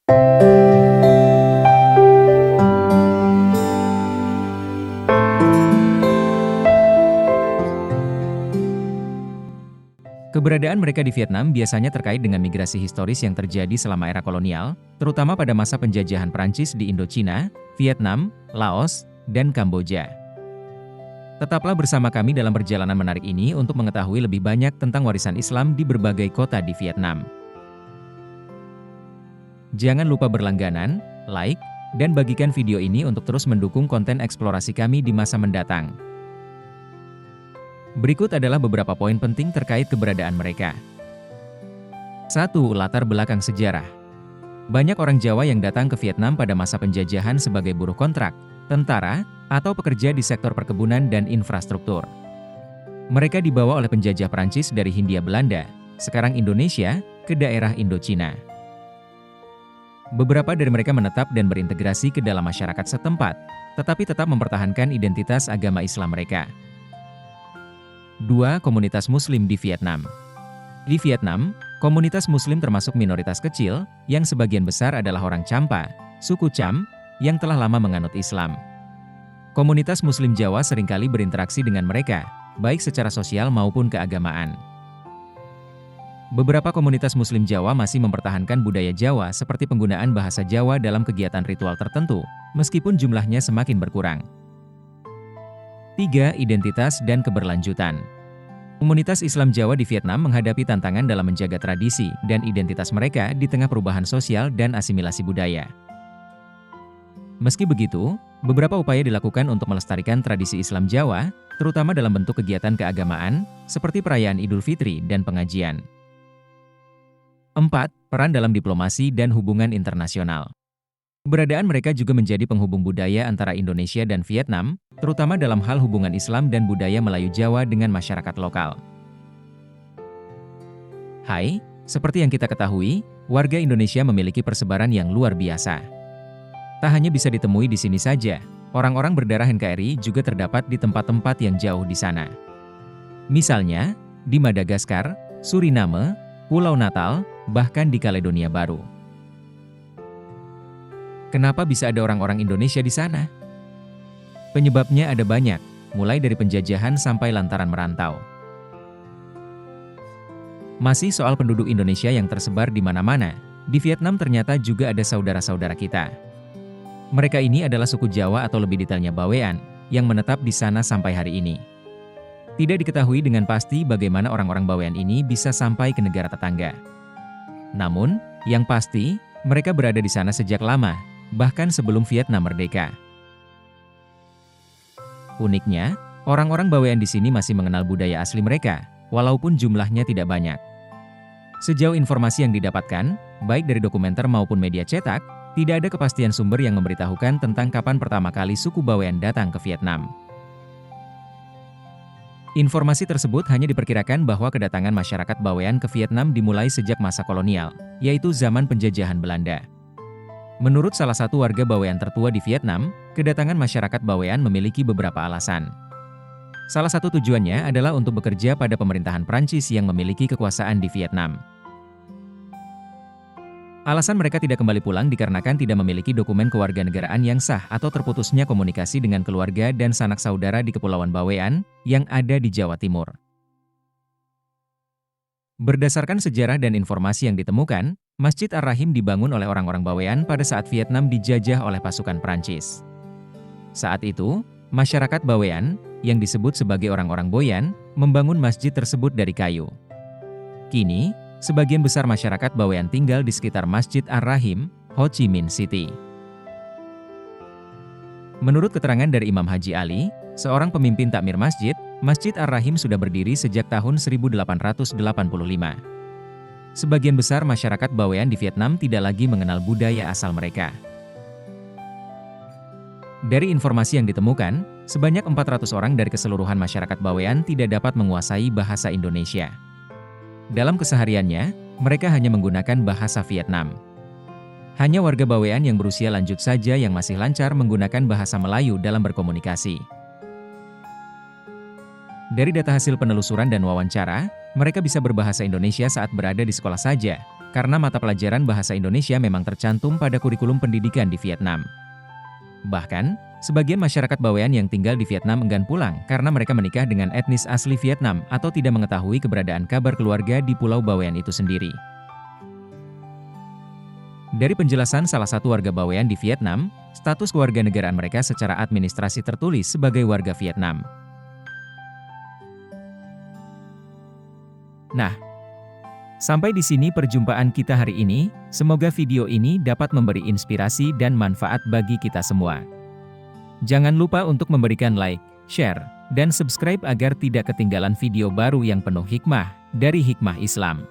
Keberadaan mereka di Vietnam biasanya terkait dengan migrasi historis yang terjadi selama era kolonial, terutama pada masa penjajahan Prancis di Indochina, Vietnam, Laos, dan Kamboja. Tetaplah bersama kami dalam perjalanan menarik ini untuk mengetahui lebih banyak tentang warisan Islam di berbagai kota di Vietnam. Jangan lupa berlangganan, like, dan bagikan video ini untuk terus mendukung konten eksplorasi kami di masa mendatang. Berikut adalah beberapa poin penting terkait keberadaan mereka. 1. Latar belakang sejarah. Banyak orang Jawa yang datang ke Vietnam pada masa penjajahan sebagai buruh kontrak, tentara, atau pekerja di sektor perkebunan dan infrastruktur. Mereka dibawa oleh penjajah Prancis dari Hindia Belanda, sekarang Indonesia, ke daerah Indochina. Beberapa dari mereka menetap dan berintegrasi ke dalam masyarakat setempat, tetapi tetap mempertahankan identitas agama Islam mereka. 2. Komunitas Muslim di Vietnam. Di Vietnam, komunitas Muslim termasuk minoritas kecil, yang sebagian besar adalah orang Champa, suku Cham, yang telah lama menganut Islam. Komunitas Muslim Jawa seringkali berinteraksi dengan mereka, baik secara sosial maupun keagamaan. Beberapa komunitas Muslim Jawa masih mempertahankan budaya Jawa seperti penggunaan bahasa Jawa dalam kegiatan ritual tertentu, meskipun jumlahnya semakin berkurang. 3. Identitas dan keberlanjutan. Komunitas Islam Jawa di Vietnam menghadapi tantangan dalam menjaga tradisi dan identitas mereka di tengah perubahan sosial dan asimilasi budaya. Meski begitu, beberapa upaya dilakukan untuk melestarikan tradisi Islam Jawa, terutama dalam bentuk kegiatan keagamaan, seperti perayaan Idul Fitri dan pengajian. 4. Peran dalam diplomasi dan hubungan internasional. Keberadaan mereka juga menjadi penghubung budaya antara Indonesia dan Vietnam, terutama dalam hal hubungan Islam dan budaya Melayu Jawa dengan masyarakat lokal. Hai, seperti yang kita ketahui, warga Indonesia memiliki persebaran yang luar biasa. Tak hanya bisa ditemui di sini saja, orang-orang berdarah NKRI juga terdapat di tempat-tempat yang jauh di sana. Misalnya, di Madagaskar, Suriname, Pulau Natal, bahkan di Kaledonia Baru. Kenapa bisa ada orang-orang Indonesia di sana? Penyebabnya ada banyak, mulai dari penjajahan sampai lantaran merantau. Masih soal penduduk Indonesia yang tersebar di mana-mana, di Vietnam ternyata juga ada saudara-saudara kita. Mereka ini adalah suku Jawa atau lebih detailnya Bawean, yang menetap di sana sampai hari ini. Tidak diketahui dengan pasti bagaimana orang-orang Bawean ini bisa sampai ke negara tetangga. Namun, yang pasti, mereka berada di sana sejak lama, bahkan sebelum Vietnam merdeka. Uniknya, orang-orang Bawean di sini masih mengenal budaya asli mereka, walaupun jumlahnya tidak banyak. Sejauh informasi yang didapatkan, baik dari dokumenter maupun media cetak, tidak ada kepastian sumber yang memberitahukan tentang kapan pertama kali suku Bawean datang ke Vietnam. Informasi tersebut hanya diperkirakan bahwa kedatangan masyarakat Bawean ke Vietnam dimulai sejak masa kolonial, yaitu zaman penjajahan Belanda. Menurut salah satu warga Bawean tertua di Vietnam, kedatangan masyarakat Bawean memiliki beberapa alasan. Salah satu tujuannya adalah untuk bekerja pada pemerintahan Prancis yang memiliki kekuasaan di Vietnam. Alasan mereka tidak kembali pulang dikarenakan tidak memiliki dokumen kewarganegaraan yang sah atau terputusnya komunikasi dengan keluarga dan sanak saudara di Kepulauan Bawean yang ada di Jawa Timur. Berdasarkan sejarah dan informasi yang ditemukan, Masjid Ar-Rahim dibangun oleh orang-orang Bawean pada saat Vietnam dijajah oleh pasukan Prancis. Saat itu, masyarakat Bawean, yang disebut sebagai orang-orang Boyan, membangun masjid tersebut dari kayu. Kini, sebagian besar masyarakat Bawean tinggal di sekitar Masjid Ar-Rahim, Ho Chi Minh City. Menurut keterangan dari Imam Haji Ali, seorang pemimpin takmir masjid, Masjid Ar-Rahim sudah berdiri sejak tahun 1885. Sebagian besar masyarakat Bawean di Vietnam tidak lagi mengenal budaya asal mereka. Dari informasi yang ditemukan, sebanyak 400 orang dari keseluruhan masyarakat Bawean tidak dapat menguasai bahasa Indonesia. Dalam kesehariannya, mereka hanya menggunakan bahasa Vietnam. Hanya warga Bawean yang berusia lanjut saja yang masih lancar menggunakan bahasa Melayu dalam berkomunikasi. Dari data hasil penelusuran dan wawancara, mereka bisa berbahasa Indonesia saat berada di sekolah saja, karena mata pelajaran bahasa Indonesia memang tercantum pada kurikulum pendidikan di Vietnam. Bahkan, sebagian masyarakat Bawean yang tinggal di Vietnam enggan pulang karena mereka menikah dengan etnis asli Vietnam atau tidak mengetahui keberadaan kabar keluarga di Pulau Bawean itu sendiri. Dari penjelasan salah satu warga Bawean di Vietnam, status kewarganegaraan mereka secara administrasi tertulis sebagai warga Vietnam. Nah, sampai di sini perjumpaan kita hari ini. Semoga video ini dapat memberi inspirasi dan manfaat bagi kita semua. Jangan lupa untuk memberikan like, share, dan subscribe agar tidak ketinggalan video baru yang penuh hikmah dari Hikmah Islam.